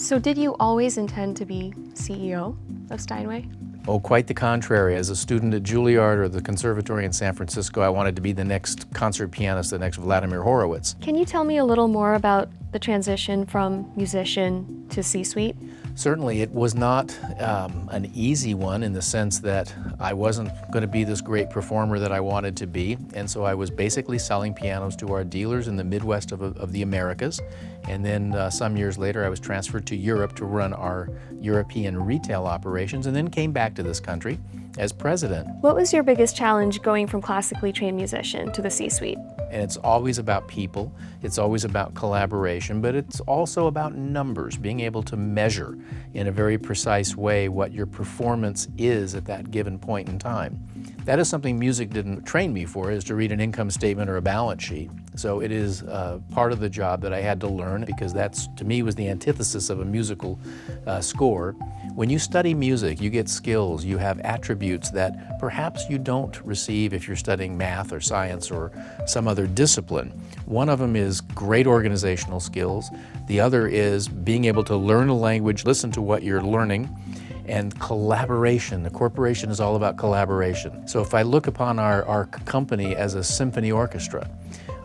So did you always intend to be CEO of Steinway? Oh, quite the contrary. As a student at Juilliard or the Conservatory in San Francisco, I wanted to be the next concert pianist, the next Vladimir Horowitz. Can you tell me a little more about the transition from musician to C-suite? Certainly, it was not an easy one in the sense that I wasn't going to be this great performer that I wanted to be, and so I was basically selling pianos to our dealers in the Midwest of the Americas. And then some years later, I was transferred to Europe to run our European retail operations, and then came back to this country as president. What was your biggest challenge going from classically trained musician to the C-suite? And it's always about people, it's always about collaboration, but it's also about numbers, being able to measure in a very precise way what your performance is at that given point in time. That is something music didn't train me for, is to read an income statement or a balance sheet. So it is part of the job that I had to learn, because that's, to me, was the antithesis of a musical score. When you study music, you get skills, you have attributes that perhaps you don't receive if you're studying math or science or some other discipline. One of them is great organizational skills. The other is being able to learn a language, listen to what you're learning, and collaboration. The corporation is all about collaboration. So if I look upon our company as a symphony orchestra,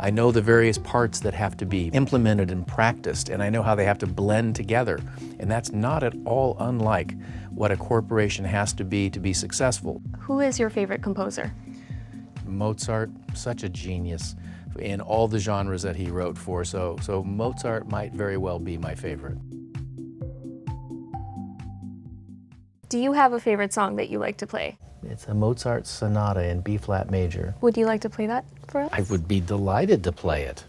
I know the various parts that have to be implemented and practiced, and I know how they have to blend together. And that's not at all unlike what a corporation has to be successful. Who is your favorite composer? Mozart, such a genius in all the genres that he wrote for, so Mozart might very well be my favorite. Do you have a favorite song that you like to play? It's a Mozart Sonata in B-flat major. Would you like to play that for us? I would be delighted to play it.